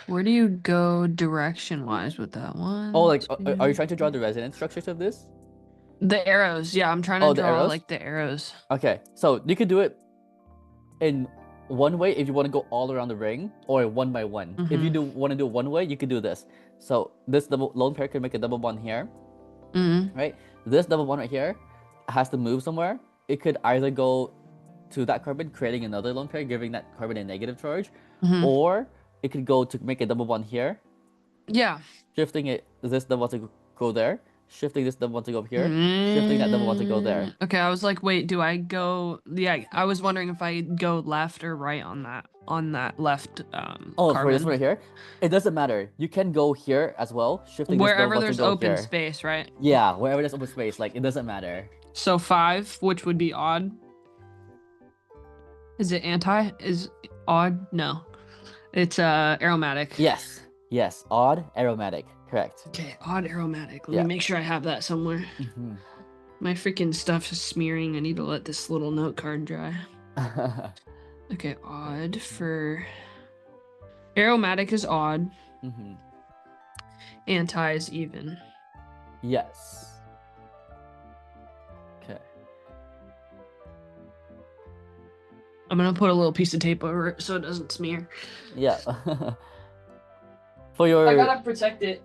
where do you go direction wise with that one? Oh, like are you trying to draw the resonance structures of this? The arrows, yeah, I'm trying to draw like the arrows. Okay, so you could do it in one way if you want to go all around the ring, or 1 by 1. If you want to do it one way, you could do this. So this lone pair could make a double bond here, right? This double bond right here has to move somewhere. It could either go to that carbon, creating another lone pair, giving that carbon a negative charge, or it could go to make a double bond here. Yeah. Shifting this double to go there, shifting this double bond to go up here, shifting that double bond to go there. Okay, I was like, wait, do I go? Yeah, I was wondering if I go left or right on that left Oh, for this carbon. one right here, it doesn't matter. You can go here as well, shifting this double Wherever bond to there's go open here. space, right? Yeah, wherever there's open space, like it doesn't matter. So 5, which would be odd. Is it anti? Is odd? No. It's aromatic. Yes, odd aromatic, correct. Okay, odd aromatic. Let Yeah. me make sure I have that somewhere. My freaking stuff is smearing. I need to let this little note card dry. Okay, odd for aromatic is odd. Anti is even. Yes. Okay. I'm gonna put a little piece of tape over it so it doesn't smear. Yeah. For your I gotta protect it.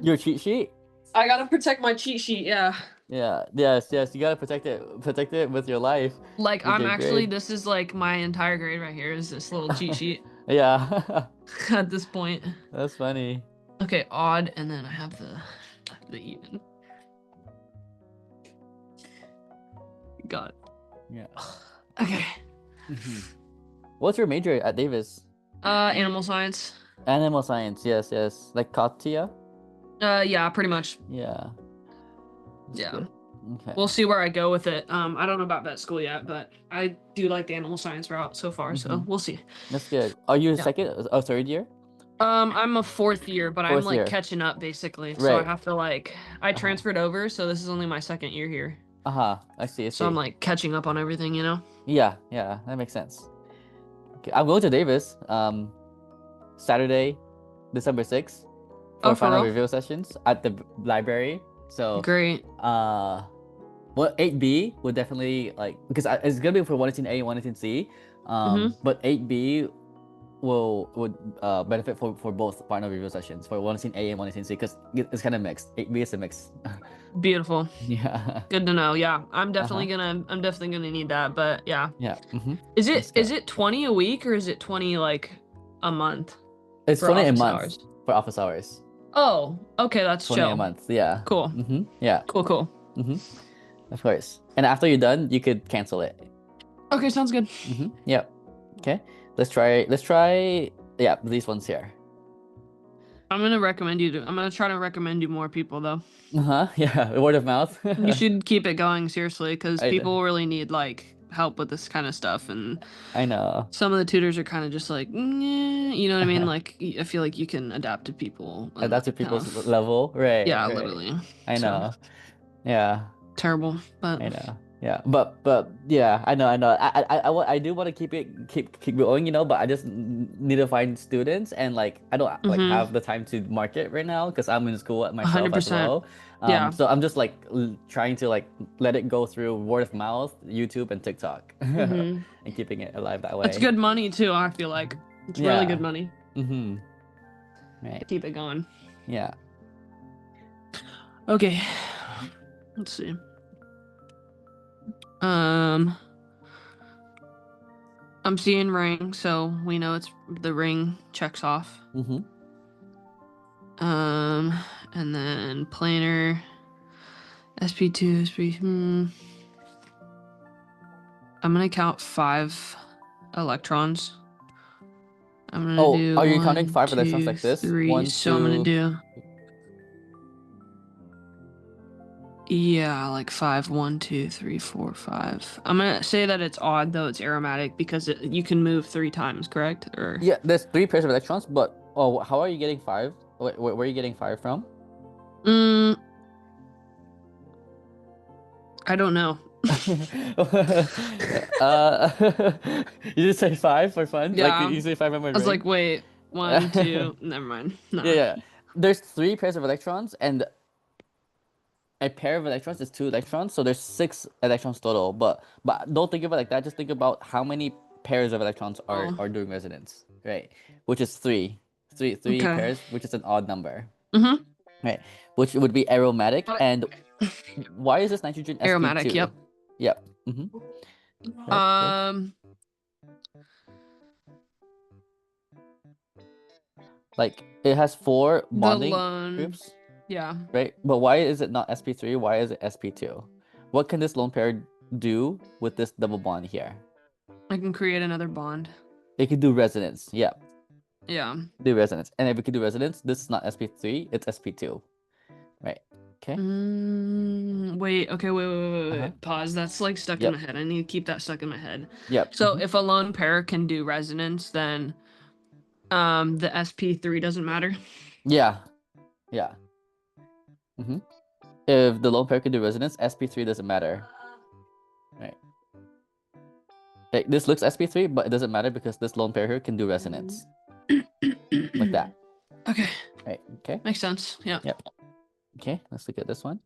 Your cheat sheet? I gotta protect my cheat sheet, yeah. Yeah, yes, you gotta protect it with your life. Like, with I'm your actually, grade. this is like my entire grade right here is this little cheat sheet. Yeah. At this point. That's funny. Okay, odd, and then I have the even. Got it. Yeah. Okay. What's your major at Davis? Animal science. Animal science, yes. Like Katia? Yeah, pretty much. Yeah. Yeah. Good. Okay. We'll see where I go with it. I don't know about vet school yet, but I do like the animal science route so far, so we'll see. That's good. Are you second or third year? I'm a 4th year, but I'm like year. catching up basically. Right. So I have to like I transferred over, so this is only my 2nd year here. I see. So I'm like catching up on everything, you know? Yeah, that makes sense. Okay, I'm going to Davis Saturday, December 6th for final review sessions at the library. So great. Well, 8B would definitely like because it's gonna be for 118A and 118C. But 8B would benefit for both final review sessions for 118A and 118C because it's kind of mixed. 8B is a mix. Beautiful. Yeah. Good to know. Yeah, I'm definitely gonna need that. But yeah. Yeah. Is it 20 a week or is it 20 like a month? It's 20 a month for office hours. Oh, okay, that's 20 a month. Yeah. Cool. Yeah. Cool. Of course. And after you're done, you could cancel it. Okay, sounds good. Yeah. Okay. Let's try. Yeah, these ones here. I'm gonna try to recommend you more people though. Yeah, word of mouth. You should keep it going seriously because people really need like help with this kind of stuff, and I know some of the tutors are kind of just like, you know what I mean? Like, I feel like you can adapt to people. Adapt to people's level, right? Yeah, right. literally. I know. Yeah. Terrible, but I know. Yeah, but yeah, I know. I do want to keep going, you know, but I just need to find students, and like I don't like have the time to market right now because I'm in school at myself 100%. as well. Yeah. So I'm just like trying to like let it go through word of mouth, YouTube, and TikTok, and keeping it alive that way. It's good money too. I feel like it's really good money. Right. Keep it going. Yeah. Okay. Let's see. I'm seeing ring, so we know it's the ring checks off. And then planar, SP2, I'm gonna count 5 electrons. I'm gonna do. Are you counting 5 electrons like this? 3. 1, so 2... I'm gonna do. Yeah, like 5, 1, 2, 3, 4, 5. I'm gonna say that it's odd though. It's aromatic because you can move 3 times, correct? Or yeah, there's 3 pairs of electrons, but how are you getting 5? Where are you getting 5 from? I don't know. You just say 5 for fun? Yeah. Like you say 5 on my I was ring? like, wait, 1, 2. Never mind. No. Yeah. There's 3 pairs of electrons, and a pair of electrons is 2 electrons, so there's 6 electrons total. But don't think of it like that. Just think about how many pairs of electrons are doing resonance, right? Which is 3 pairs, which is an odd number. Right, which would be aromatic. And why is this nitrogen sp2? Aromatic. Yep. Like it has 4 bonding groups. Yeah. right? But why is it not sp3? Why is it sp2? What can this lone pair do with this double bond here? I can create another bond. It could do resonance. Yeah, Yeah. do resonance. And if we could do resonance, this is not sp3, it's sp2. Right. Okay. Wait. Okay. Uh-huh. Wait. Pause. That's like stuck in my Yep. head. I need to keep that stuck in my head. Yep. So if a lone pair can do resonance, then the sp3 doesn't matter. Yeah. Yeah. Mm-hmm. If the lone pair can do resonance, sp3 doesn't matter. Right. Like, this looks sp3, but it doesn't matter because this lone pair here can do resonance. Like that. Okay. Right. Okay. Makes sense. Yeah. Yep. Okay. Let's look at this one.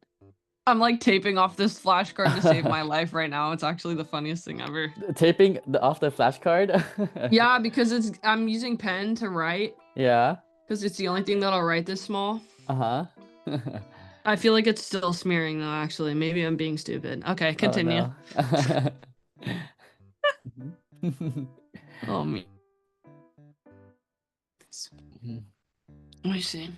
I'm like taping off this flashcard to save my life right now. It's actually the funniest thing ever. Taping off the flashcard. Yeah, because I'm using pen to write. Yeah. Because it's the only thing that'll write this small. Uh-huh. I feel like it's still smearing though, actually. Maybe I'm being stupid. Okay, Oh continue. no. Oh me. Let me see.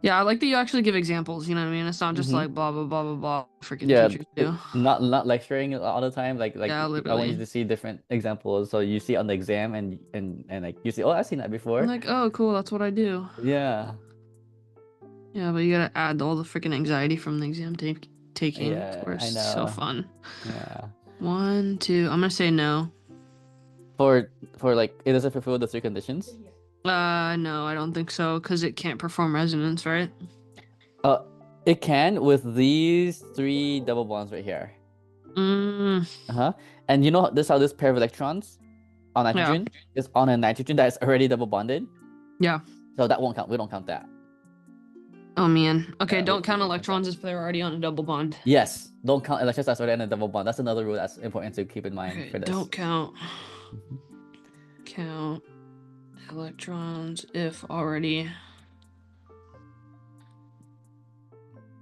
Yeah, I like that you actually give examples, you know what I mean? It's not just like blah blah blah blah blah freaking Yeah, teachers do. not lecturing all the time. Like Yeah, I want you literally. to see different examples. So you see on the exam and like you see, oh, I've seen that I'm before. like, oh cool, that's what I do. Yeah. Yeah, but you gotta add all the freaking anxiety from the exam taking, Yeah, where it's I so know. fun. Yeah. 1, 2. I'm gonna say no. For like it doesn't fulfill the three conditions. No, I don't think so, because it can't perform resonance, right? Uh, it can with these three double bonds right here. Uh-huh. And you know this how this pair of electrons on nitrogen is on a nitrogen that is already double bonded? Yeah. So that won't count. We don't count that. Oh man. Okay, Yeah, don't we count don't count that. electrons if they're already on a double bond. Yes, don't count electrons that's already in a double bond. That's another rule that's important to keep in mind Okay, for this. don't count. Mhm. Count electrons if already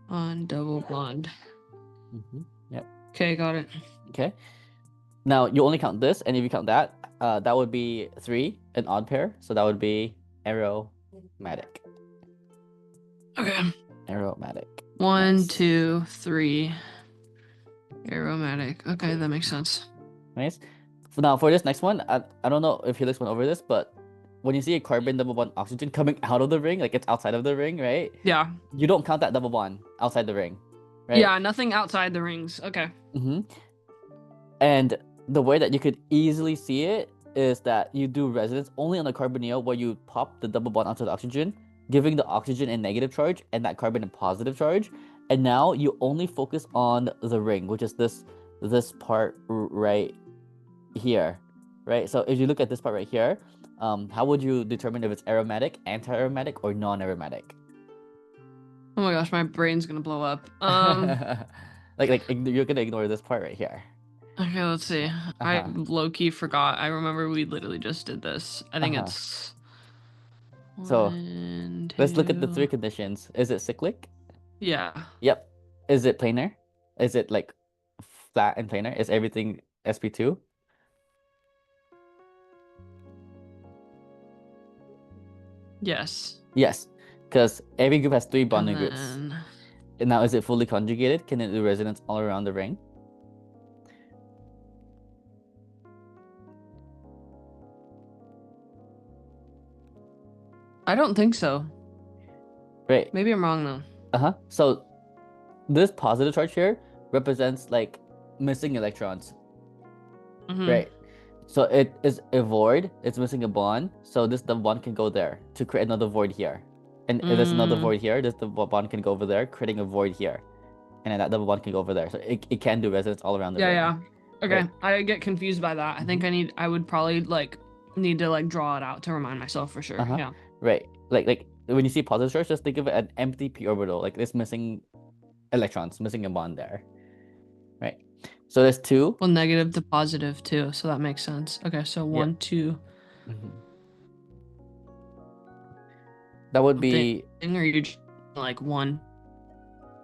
on double bond. Yep. Okay, got it. Okay. Now you only count this, and if you count that, that would be 3, an odd pair. So that would be aromatic. Okay. Aromatic. 1, Nice. 2, 3. Aromatic. Okay, that makes sense. Nice. Now for this next one, I don't know if Helix went over this, but when you see a carbon double bond oxygen coming out of the ring, like it's outside of the ring, right? Yeah. You don't count that double bond outside the ring, right? Yeah, nothing outside the rings. Okay. And the way that you could easily see it is that you do resonance only on the carbonyl where you pop the double bond onto the oxygen, giving the oxygen a negative charge and that carbon a positive charge. And now you only focus on the ring, which is this part right here, right? So if you look at this part right here, how would you determine if it's aromatic, anti-aromatic, or non-aromatic? Oh my gosh, my brain's gonna blow up. like you're gonna ignore this part right here. Okay, let's see. I low-key forgot. I remember we literally just did this. I think it's so 1, 2. Let's look at the three conditions. Is it cyclic? Yeah. Yep. Is it planar? Is it like flat and planar? Is everything sp2? Yes. Yes, because every group has 3 bonding And groups. And now, is it fully conjugated? Can it do resonance all around the ring? I don't think so. Right. Maybe I'm wrong though. So this positive charge here represents like missing electrons. Right. So it is a void. It's missing a bond. So the bond can go there to create another void here. And if there's another void here, the bond can go over there, creating a void here. And then that double bond can go over there. So it can do resonance all around the ring. Yeah. Okay. Right. I get confused by that. I think I would probably need to draw it out to remind myself for sure. Yeah. Right. Like when you see positive charge, just think of it an empty p orbital. Like it's missing electrons, missing a bond there. Right. So there's 2. Well, negative to positive too, so that makes sense. Okay, so 1, 2. That would be. Or you just like 1.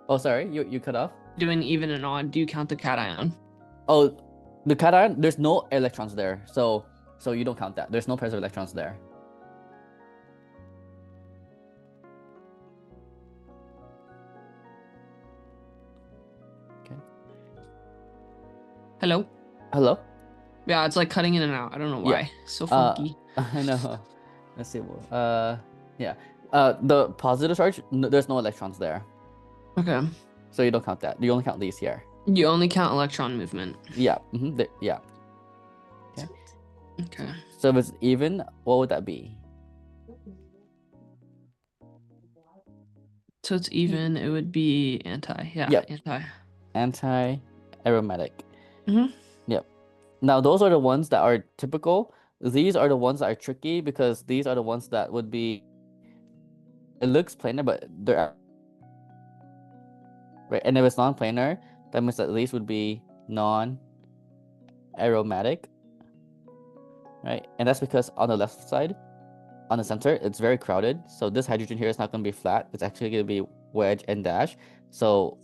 Oh, sorry, you cut off. Doing even and odd. Do you count the cation? Oh, the cation. There's no electrons there, so you don't count that. There's no pairs of electrons there. Hello? Hello? Yeah, it's like cutting in and out. I don't know Yeah. why. So funky. I know. Let's see. Yeah. The positive charge, there's no electrons there. Okay. So you don't count that. You only count these here. You only count electron movement. Yeah. Yeah. Okay. Okay. So if it's even, what would that be? So it's even. It would be anti. Yeah, Yep. anti. Anti-aromatic. Mm-hmm. Yep. Now those are the ones that are typical. These are the ones that are tricky because these are the ones that would be. It looks planar, but they're right. And if it's non-planar, that means at least would be non-aromatic, right? And that's because on the left side, on the center, it's very crowded. So this hydrogen here is not going to be flat. It's actually going to be wedge and dash. So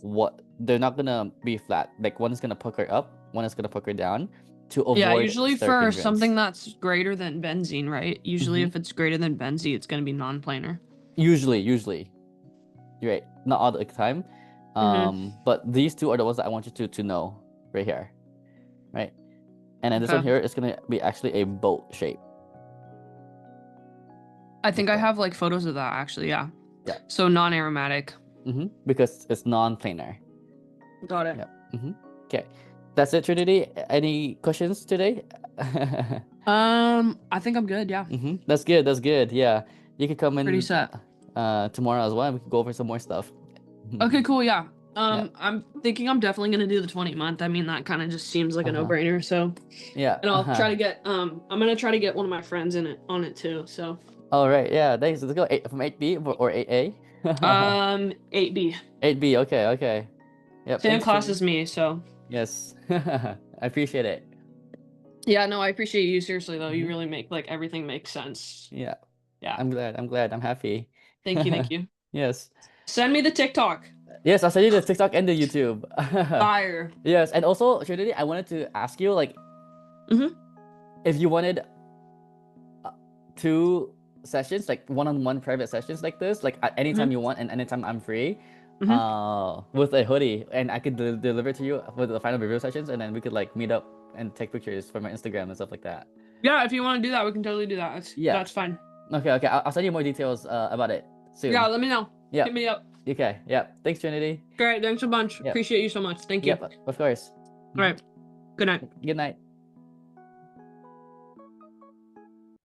they're not going to be flat. Like one is going to pucker up, one is going to pucker down to avoid Yeah, usually steric for hindrance. something that's greater than benzene, right? Usually if it's greater than benzene, it's going to be non-planar. Usually. You're right. Not all the time. But these two are the ones that I want you to know right here. Right? And then this one here is going to be actually a boat shape. I think I have like photos of that actually, yeah. Yeah. So non-aromatic. Because it's non-planar. Got it. Yep. Okay. That's it, Trinity. Any questions today? I think I'm good, yeah. That's good. Yeah. You could come in pretty set. Tomorrow as well, and we could go over some more stuff. Okay, cool, yeah. I'm thinking I'm definitely gonna do the 20-month. I mean, that kind of just seems like a no-brainer. So yeah. And I'll try to get I'm gonna try to get one of my friends on it too. So all right, yeah, thanks. Let's go from 8B or 8A. 8B. 8B, okay. Yep. Same class as me, so yes. I appreciate it. Yeah, no, I appreciate you seriously though. You really make like everything make sense. Yeah. Yeah. I'm glad. I'm happy. Thank you. Yes. Send me the TikTok. Yes, I'll send you the TikTok and the YouTube. Fire. Yes, and also, Trinity, I wanted to ask you, like, if you wanted 2 sessions, like one-on-one private sessions like this, like at any time you want and anytime I'm free, with a hoodie, and I could deliver to you for the final review sessions, and then we could like meet up and take pictures for my Instagram and stuff like that. Yeah, if you want to do that, we can totally do that. That's fine. Okay. I'll send you more details about it soon. Yeah, let me know. Yeah. Hit me up. Okay. Yeah. Thanks, Trinity. Great. Thanks a bunch. Appreciate you so much. Thank you. Yep. Of course. All right. Good night. Good night.